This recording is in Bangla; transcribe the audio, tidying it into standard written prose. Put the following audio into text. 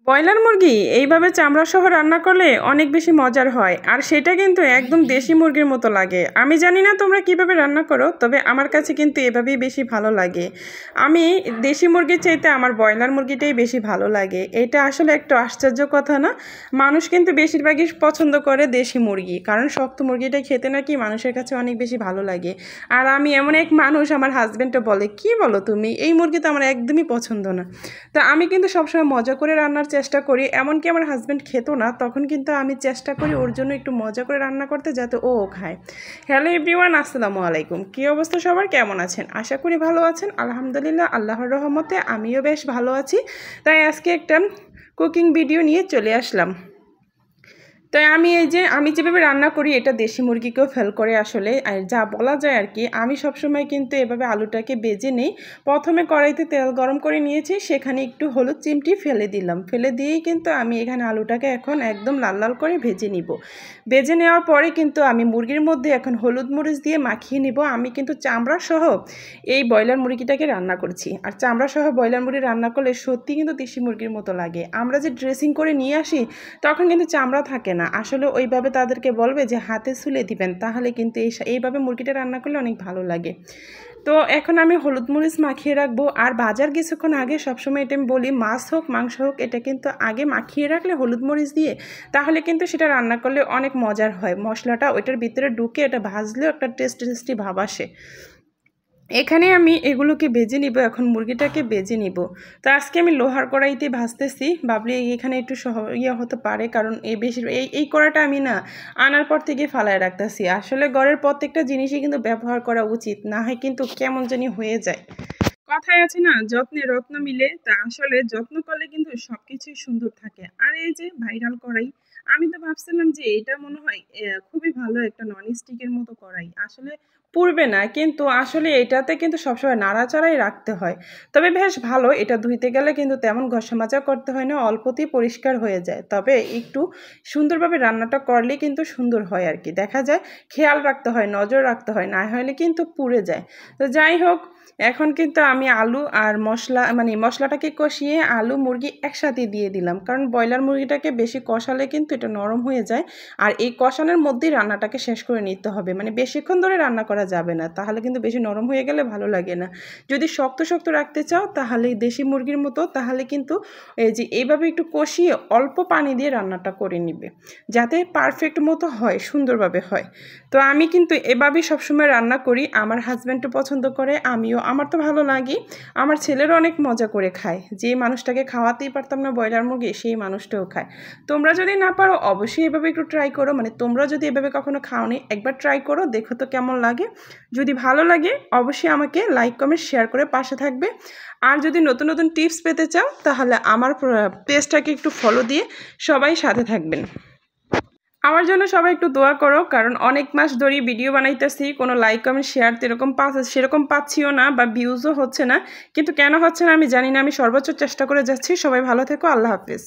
ব্রয়লার মুরগি এইভাবে চামড়া সহ রান্না করলে অনেক বেশি মজার হয়, আর সেটা কিন্তু একদম দেশি মুরগির মতো লাগে। আমি জানি না তোমরা কিভাবে রান্না করো, তবে আমার কাছে কিন্তু এভাবেই বেশি ভালো লাগে। আমি দেশি মুরগির চাইতে আমার ব্রয়লার মুরগিটাই বেশি ভালো লাগে। এটা আসলে একটু আশ্চর্য কথা না? মানুষ কিন্তু বেশিরভাগই পছন্দ করে দেশি মুরগি, কারণ শক্ত মুরগিটা খেতে নাকি মানুষের কাছে অনেক বেশি ভালো লাগে। আর আমি এমন এক মানুষ, আমার হাজব্যান্ডও বলে, কি বলো তুমি, এই মুরগি তো আমার একদমই পছন্দ না। তো আমি কিন্তু সবসময় মজা করে রান্নার চেষ্টা করি। এমনকি আমার হাজব্যান্ড খেত না, তখন কিন্তু আমি চেষ্টা করি ওর জন্য একটু মজা করে রান্না করতে, যাতে ও খায়। হ্যালো এভরিওয়ান, আসসালামু আলাইকুম। কী অবস্থা সবার, কেমন আছেন? আশা করি ভালো আছেন। আলহামদুলিল্লাহ, আল্লাহর রহমতে আমিও বেশ ভালো আছি। তাই আজকে একটা কুকিং ভিডিও নিয়ে চলে আসলাম। তাই আমি যেভাবে রান্না করি, এটা দেশি মুরগিকেও ফেল করে আসলে, আর যা বলা যায় আর কি। আমি সবসময় কিন্তু এভাবে আলুটাকে বেজে নেই। প্রথমে কড়াইতে তেল গরম করে নিয়েছি, সেখানে একটু হলুদ চিমটি ফেলে দিলাম। ফেলে দিয়েই কিন্তু আমি এখানে আলুটাকে এখন একদম লাল লাল করে ভেজে নিব। ভেজে নেওয়ার পরে কিন্তু আমি মুরগির মধ্যে এখন হলুদ মরিচ দিয়ে মাখিয়ে নিব। আমি কিন্তু চামড়া সহ এই ব্রয়লার মুরগিটাকে রান্না করছি, আর চামড়া সহ ব্রয়লার মুরগি রান্না করলে সত্যি কিন্তু দেশি মুরগির মতো লাগে। আমরা যে ড্রেসিং করে নিয়ে আসি, তখন কিন্তু চামড়া থাকে না। আসলে ওইভাবে তাদেরকে বলবে যে হাতে ছুলে দিবেন, তাহলে কিন্তু এইভাবে মুরগিটা রান্না করলে অনেক ভালো লাগে। তো এখন আমি হলুদ মরিচ মাখিয়ে রাখবো। আর ভাজার কিছুক্ষণ আগে সবসময় এটা আমি বলি, মাছ হোক মাংস হোক, এটা কিন্তু আগে মাখিয়ে রাখলে হলুদ মরিচ দিয়ে, তাহলে কিন্তু সেটা রান্না করলে অনেক মজার হয়। মশলাটা ওইটার ভিতরে ঢুকে এটা ভাজলেও একটা টেস্টি ভাব আসে। এখানে আমি এগুলোকে ভেজে নিব। এখন মুরগিটাকে ভেজে নিব। তো আজকে আমি লোহার কড়াইতে ভাজতেছি। ভাবলি এখানে একটু হতে পারে, কারণ এই কড়াইটা আমি না আনার পর থেকে ফালায় রাখতেছি। আসলে ঘরের প্রত্যেকটা জিনিসই কিন্তু ব্যবহার করা উচিত, না হয় কিন্তু কেমন জানি হয়ে যায়। কথায় আছে না, যত্নে রত্ন মিলে। তা আসলে যত্ন করলে কিন্তু সবকিছুই সুন্দর থাকে। আর এই যে ভাইরাল কড়াই, আমি তো ভাবছিলাম যে এটা মনে হয় খুবই ভালো একটা নন স্টিকের মতো কড়াই। আসলে পুড়বে না, কিন্তু আসলে এটাতে কিন্তু সবসময় নাড়াচাড়াই রাখতে হয়। তবে বেশ ভালো, এটা ধুইতে গেলে কিন্তু তেমন ঘষা মাজা করতে হয় না, অল্পতেই পরিষ্কার হয়ে যায়। তবে একটু সুন্দরভাবে রান্নাটা করলে কিন্তু সুন্দর হয় আর কি। দেখা যায় খেয়াল রাখতে হয়, নজর রাখতে হয়, না হলে কিন্তু পুড়ে যায়। তো যাই হোক, এখন কিন্তু আমি আলু আর মশলাটাকে কষিয়ে আলু মুরগি একসাথে দিয়ে দিলাম, কারণ ব্রয়লার মুরগিটাকে বেশি কষালে কিন্তু এটা নরম হয়ে যায়। আর এই কষানোর মধ্যেই রান্নাটাকে শেষ করে নিতে হবে, মানে বেশিক্ষণ ধরে রান্না করা যাবে না, তাহলে কিন্তু বেশি নরম হয়ে গেলে ভালো লাগে না। যদি শক্ত শক্ত রাখতে চাও, তাহলে দেশি মুরগির মতো, তাহলে কিন্তু এই যে এইভাবে একটু কষিয়ে অল্প পানি দিয়ে রান্নাটা করে নিবে, যাতে পারফেক্ট মতো হয়, সুন্দরভাবে হয়। তো আমি কিন্তু এভাবেই সবসময় রান্না করি। আমার হাজব্যান্ডও পছন্দ করে, আমার তো ভালো লাগে। আমার ছেলেরও অনেক মজা করে খায়। যে মানুষটাকে খাওয়াতেই পারতাম না ব্রয়লার মুরগি, সেই মানুষটাও খায়। তোমরা যদি না পারো, অবশ্যই এভাবে একটু ট্রাই করো। মানে তোমরা যদি এভাবে কখনো খাওনি, একবার ট্রাই করো, দেখো তো কেমন লাগে। যদি ভালো লাগে, অবশ্যই আমাকে লাইক কমেন্ট শেয়ার করে পাশে থাকবে। আর যদি নতুন নতুন টিপস পেতে চাও, তাহলে আমার পেজটাকে একটু ফলো দিয়ে সবাই সাথে থাকবেন। আমার জন্য সবাই একটু দোয়া করো, কারণ অনেক মাস ধরে ভিডিও বানাইতেছি, কোনো লাইক কমেন্ট শেয়ার সেরকম পাচ্ছিও না, বা ভিউজও হচ্ছে না। কিন্তু কেন হচ্ছে না আমি জানি না। আমি সর্বোচ্চ চেষ্টা করে যাচ্ছি। সবাই ভালো থেকো, আল্লাহ হাফিজ।